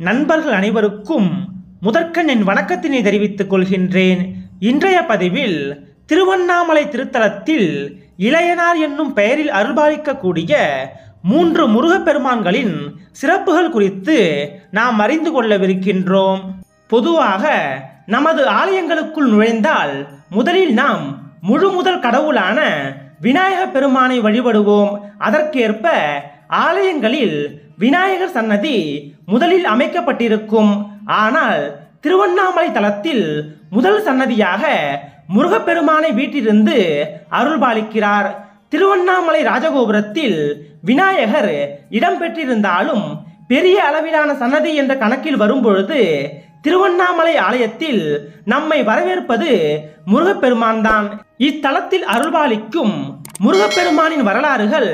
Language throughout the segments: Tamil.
நண்பர்கள் அனைவருக்கும் முதற்கண் என் வணக்கத்தினை தெரிவித்துக் கொள்கின்றேன். இன்றைய பதிவில் திருவண்ணாமலை திருத்தலத்தில் இளையனார் என்னும் பெயரில் அருள்பாலிக்கக்கூடிய 3 முருகப்பெருமான்களின் சிறப்புகள் குறித்து நாம் அறிந்து கொள்ளவிருக்கின்றோம். பொதுவாக நமது ஆலயங்களுக்குள் நுழைந்தால் முதலில் நாம் முதல் கடவுளான விநாயக பெருமானை வழிபடுவோம். அதற்கேற்ப ஆலயங்களில் விநாயகர் சன்னதி முதலில் அமைக்கப்பட்டிருக்கும். ஆனால் திருவண்ணாமலை தலத்தில் முதல் சன்னதியாக முருகப்பெருமானை வீட்டிலிருந்து அருள்பாலிக்கிறார். திருவண்ணாமலை ராஜகோபுரத்தில் விநாயகர் இடம்பெற்றிருந்தாலும் பெரிய அளவிலான சன்னதி என்ற கணக்கில் வரும்பொழுது திருவண்ணாமலை ஆலயத்தில் நம்மை வரவேற்பது முருகப்பெருமான் தான். இத்தலத்தில் அருள்பாலிக்கும் முருகப்பெருமானின் வரலாறுகள்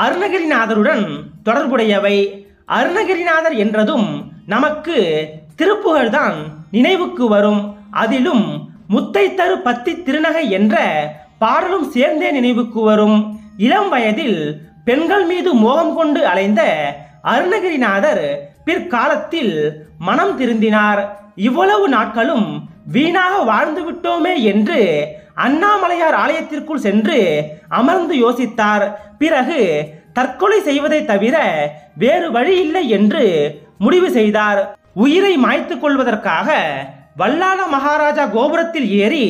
அருணகிரிநாதருடன் தொடர்புடையவை. அருணகிரிநாதர் என்றதும் நமக்கு திருப்புகழ்தான் நினைவுக்கு வரும். அதிலும் முத்தை தரு பத்தி திருநகை என்ற பாடலும் சேர்ந்தே நினைவுக்கு வரும். இளம் வயதில் பெண்கள் மீது மோகம் கொண்டு அலைந்த அருணகிரிநாதர் பிற்காலத்தில் மனம் திருந்தினார். இவ்வளவு நாட்களும் வீணாக வாழ்ந்து விட்டோமே என்று அண்ணாமலையார் ஆலயத்திற்குள் சென்று அமர்ந்து யோசித்தார். பிறகு தற்கொலை செய்வதை தவிர வேறு வழி இல்லை என்று முடிவு செய்தார். உயிரை மாய்த்து கொள்வதற்காக வல்லாள மகாராஜா கோபுரத்தில் ஏறி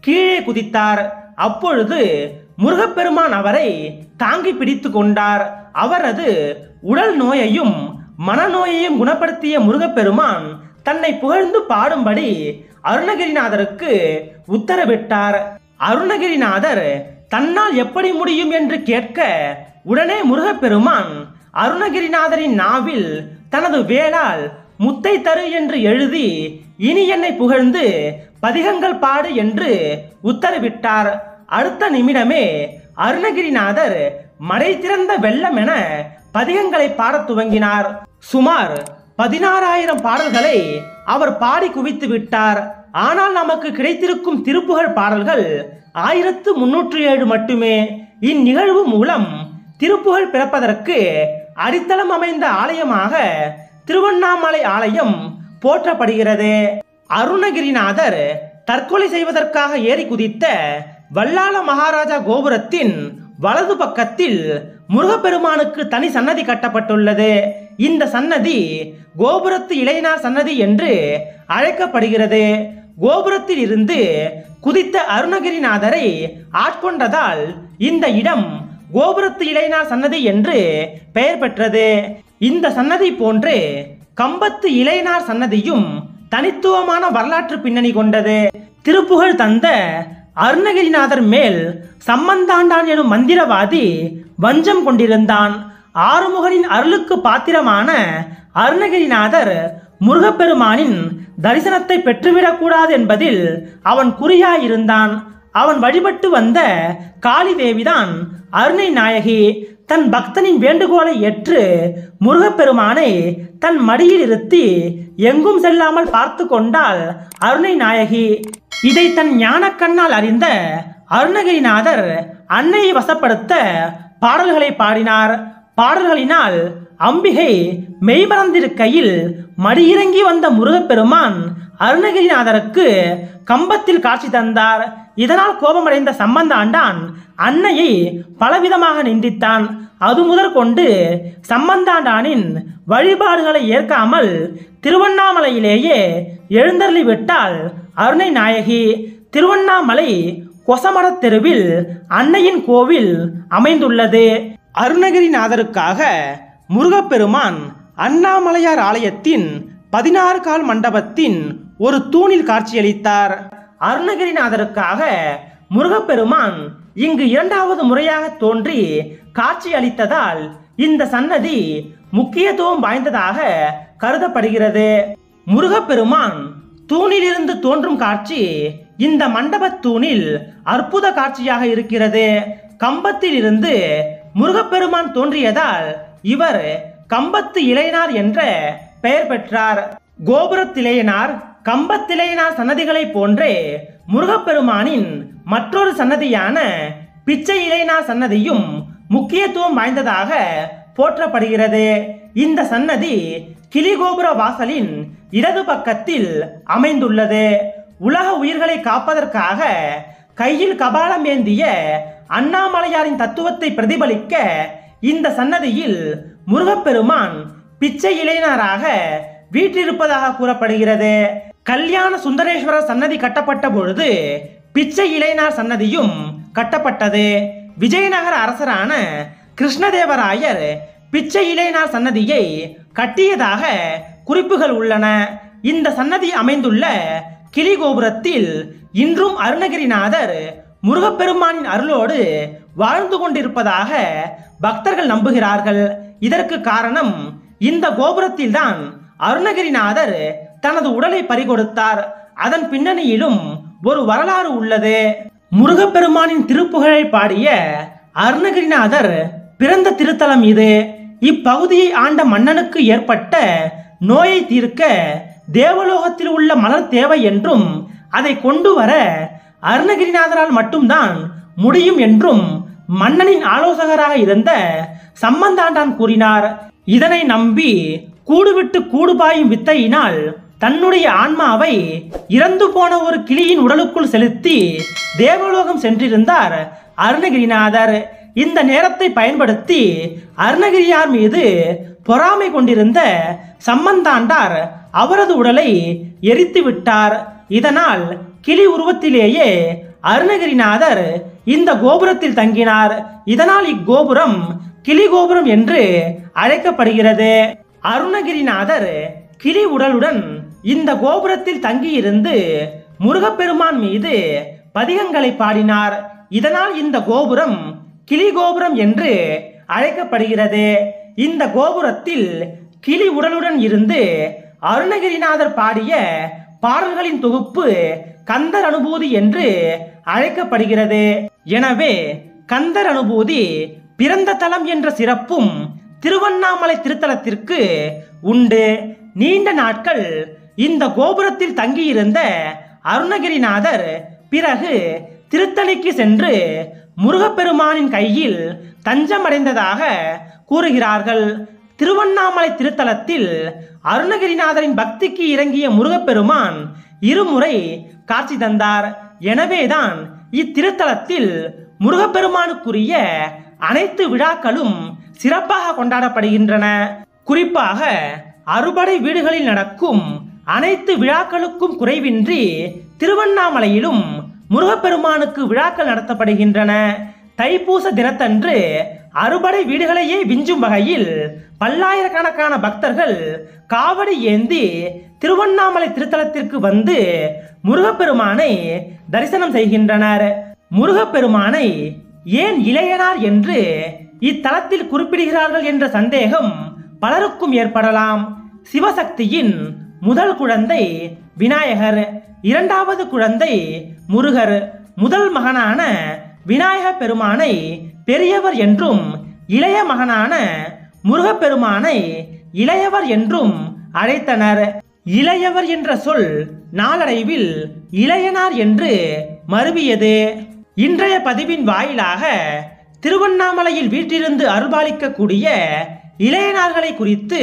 கீழே குதித்தார். அப்பொழுது முருகப்பெருமான் அவரை தாங்கி பிடித்து கொண்டார். அவரது உடல் நோயையும் மனநோயையும் குணப்படுத்திய முருகப்பெருமான் தன்னை புகழ்ந்து பாடும்படி அருணகிரிநாதருக்கு உத்தரவிட்டார். அருணகிரிநாதர் தன்னால் எப்படி முடியும் என்று கேட்க உடனே முருகப்பெருமான் அருணகிரிநாதரின் நாவில் தனது வேளால் முத்தை தரு என்று எழுதி இனி என்னை புகழ்ந்து பதிகங்கள் பாடு என்று உத்தரவிட்டார். அடுத்த நிமிடமே அருணகிரிநாதர் மடை திறந்த வெள்ளம் என பதிகங்களை பாடத் துவங்கினார். சுமார் 16,000 பாடல்களை அவர் பாடி குவித்து விட்டார். ஆனால் நமக்கு கிடைத்திருக்கும் திருப்புகழ் பாடல்கள் 1307 மட்டுமே. இந்நிகழ்வு மூலம் திருப்புகழ் பிறப்பதற்கு அடித்தளம் அமைந்த ஆலயமாக திருவண்ணாமலை ஆலயம் போற்றப்படுகிறது. அருணகிரிநாதர் தற்கொலை செய்வதற்காக ஏறி குதித்த வல்லாள மகாராஜா கோபுரத்தின் வலது பக்கத்தில் முருகப்பெருமானுக்கு தனி சன்னதி கட்டப்பட்டுள்ளது. இந்த சன்னதி கோபுரத்து இளையனார் சன்னதி என்று அழைக்கப்படுகிறது. கோபுரத்தில் இருந்து குதித்த அருணகிரிநாதரை ஆட்கொண்டதால் இந்த இடம் கோபுரத்து இளையனார் சன்னதி என்று பெயர் பெற்றது. இந்த சன்னதி போன்று கம்பத்து இளையனார் சன்னதியும் தனித்துவமான வரலாற்று பின்னணி கொண்டது. திருப்புகழ் தந்த அருணகிரிநாதர் மேல் சம்பந்தாண்டான் எனும் மந்திரவாதி வஞ்சம் கொண்டிருந்தான். ஆறுமுகனின் அருளுக்கு பாத்திரமான அருணகிரிநாதர் முருகப்பெருமானின் தரிசனத்தை பெற்றுவிடக்கூடாது என்பதில் அவன் குறியாயிருந்தான். அவன் வழிபட்டு வந்த காளி தேவிதான் அருணை நாயகி. தன் பக்தனின் வேண்டுகோளை ஏற்று முருகப்பெருமானை தன் மடியில் இருத்தி எங்கும் செல்லாமல் பார்த்து கொண்டாள் அருணை நாயகி. இதை தன் ஞான கண்ணால் அறிந்த அருணகிரிநாதர் அன்னையை வசப்படுத்த பாடல்களை பாடினார். பாடல்களினால் அம்பிகை மெய்மறந்திருக்கையில் மடியிறங்கி வந்த முருகப்பெருமான் அருணகிரிநாதருக்கு கம்பத்தில் காட்சி தந்தார். இதனால் கோபமடைந்த சம்பந்தாண்டான் அன்னையை பலவிதமாக நிந்தித்தான். அது முதற் கொண்டு சம்பந்தாண்டானின் வழிபாடுகளை ஏற்காமல் திருவண்ணாமலையிலேயே எழுந்தருளிவிட்டாள் அருணை நாயகி. திருவண்ணாமலை கொசமரத் தெருவில் அன்னையின் கோவில் அமைந்துள்ளது. அருணகிரிநாதருக்காக முருகப்பெருமான் அண்ணாமலையார் ஆலயத்தின் 16 கால் மண்டபத்தின் ஒரு தூணில் காட்சியளித்தார். அருணகிரிநாதருக்காக முருகப்பெருமான் இங்கு 2வது முறையாக தோன்றி காட்சி அளித்ததால் இந்த சன்னதி முக்கியத்துவம் வாய்ந்ததாக கருதப்படுகிறது. முருகப்பெருமான் தூணிலிருந்து தோன்றும் காட்சி இந்த மண்டப தூணில் அற்புத காட்சியாக இருக்கிறது. கம்பத்தில் இருந்து முருகப்பெருமான் தோன்றியதால் இவர் கம்பத்து இளையனார் என்ற பெயர் பெற்றார். கோபுரத்திலேயனார் கம்பத்திலேயனார் சன்னதிகளை போன்றே முருகப்பெருமானின் மற்றொரு சன்னதியான பிச்சை இளையனார் சன்னதியும் முக்கியத்துவம் வாய்ந்ததாக போற்றப்படுகிறது. இந்த சன்னதி கிளிகோபுர வாசலின் இடது பக்கத்தில் அமைந்துள்ளது. உலக உயிர்களை காப்பதற்காக கையில் கபாலம் ஏந்திய அண்ணாமலையாரின் தத்துவத்தை பிரதிபலிக்க இந்த சன்னதியில் முருகப்பெருமான் பிச்சை இளைஞராக வீற்றிருப்பதாக கூறப்படுகிறது. கல்யாண சுந்தரேஸ்வரர் சன்னதி கட்டப்பட்ட பொழுது பிச்சை இளைஞர் சன்னதியும் கட்டப்பட்டது. விஜயநகர அரசரான கிருஷ்ணதேவராயர் பிச்சை இளைஞர் சன்னதியை கட்டியதாக குறிப்புகள் உள்ளன. இந்த சன்னதி அமைந்துள்ள கிளிகோபுரத்தில் இன்றும் அருணகிரிநாதர் முருகப்பெருமானின் அருளோடு வாழ்ந்து கொண்டிருப்பதாக பக்தர்கள் நம்புகிறார்கள். இதற்கு காரணம், இந்த கோபுரத்தில்தான் அருணகிரிநாதர் தனது உடலை பறிகொடுத்தார். அதன் பின்னணியிலும் ஒரு வரலாறு உள்ளது. முருகப்பெருமானின் திருப்புகழை பாடிய அருணகிரிநாதர் பிறந்த திருத்தலம் இது. இப்பகுதியை ஆண்ட மன்னனுக்கு ஏற்பட்ட நோயை தீர்க்க தேவலோகத்தில் உள்ள மலர் தேவை என்றும் அதை கொண்டு வர அருணகிரிநாதரால் மட்டும்தான் முடியும் என்றும் மன்னனின் ஆலோசகராக இருந்த சம்பந்தாண்டான் கூறினார். இதனை நம்பி கூடுவிட்டு கூடுபாயும் வித்தையினால் தன்னுடைய ஆன்மாவை இறந்து போன ஒரு கிளியின் உடலுக்குள் செலுத்தி தேவலோகம் சென்றிருந்தார் அருணகிரிநாதர். இந்த நேரத்தை பயன்படுத்தி அருணகிரியார் மீது பொறாமை கொண்டிருந்த சம்பந்தாண்டார் அவரது உடலை எரித்து விட்டார். இதனால் கிளி உருவத்திலேயே அருணகிரிநாதர் இந்த கோபுரத்தில் தங்கினார். இதனால் இக்கோபுரம் கிளி கோபுரம் என்று அழைக்கப்படுகிறது. அருணகிரிநாதர் கிளி உடலுடன் இந்த கோபுரத்தில் தங்கியிருந்து முருகப்பெருமான் மீது பதிகங்களை பாடினார். இதனால் இந்த கோபுரம் கிளி கோபுரம் என்று அழைக்கப்படுகிறது. இந்த கோபுரத்தில் கிளி உடலுடன் இருந்து அருணகிரிநாதர் பாடிய பாடல்களின் தொகுப்பு கந்தர் அனுபூதி என்று அழைக்கப்படுகிறது. எனவே கந்தர் அனுபூதி பிறந்த தலம் என்ற சிறப்பும் திருவண்ணாமலை திருத்தலத்திற்கு உண்டு. நீண்ட நாட்கள் இந்த கோபுரத்தில் தங்கியிருந்த அருணகிரிநாதர் பிறகு திருத்தணிக்கு சென்று முருகப்பெருமானின் கையில் தஞ்சமடைந்ததாக கூறுகிறார்கள். திருவண்ணாமலை திருத்தலத்தில் அருணகிரிநாதரின் பக்திக்கு இறங்கிய முருகப்பெருமான் இருமுறை காட்சி தந்தார். எனவேதான் இத்திருத்தலத்தில் முருகப்பெருமானுக்குரிய அனைத்து விழாக்களும் சிறப்பாக கொண்டாடப்படுகின்றன. குறிப்பாக அறுபடை வீடுகளில் நடக்கும் அனைத்து விழாக்களுக்கும் குறைவின்றி திருவண்ணாமலையிலும் முருகப்பெருமானுக்கு விழாக்கள் நடத்தப்படுகின்றன. தைப்பூச தினத்தன்று அறுபடை வீடுகளையே விஞ்சும் வகையில் பல்லாயிரக்கணக்கான பக்தர்கள் காவடி ஏந்தி திருவண்ணாமலை திருத்தலத்திற்கு வந்து முருகப்பெருமானை தரிசனம் செய்கின்றனர். முருகப்பெருமானை ஏன் இளையனார் என்று இத்தலத்தில் குறிப்பிடுகிறார்கள் என்ற சந்தேகம் பலருக்கும் ஏற்படலாம். சிவசக்தியின் முதல் குழந்தை விநாயகர், இரண்டாவது குழந்தை முருகர். முதல் மகனான விநாயக பெருமானை பெரியவர் என்றும் இளைய மகனான முருகப்பெருமானை இளையவர் என்றும் அழைத்தனர். இளையவர் என்ற சொல் நாளடைவில் இளையனார் என்று மருவியது. இன்றைய பதிவின் வாயிலாக திருவண்ணாமலையில் வீற்றிருந்து அருள்பாலிக்கக்கூடிய இளையனார்களை குறித்து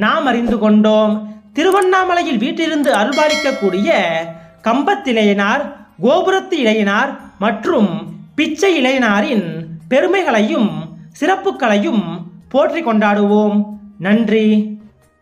நாம் அறிந்து கொண்டோம். திருவண்ணாமலையில் வீற்றிருந்து அருள்பாலிக்கக்கூடிய கம்பத்திளையனார், கோபுரத்து இளையனார் மற்றும் பிச்சை இளையனாரின் பெருமைகளையும் சிறப்புகளையும் போற்றி கொண்டாடுவோம். நன்றி.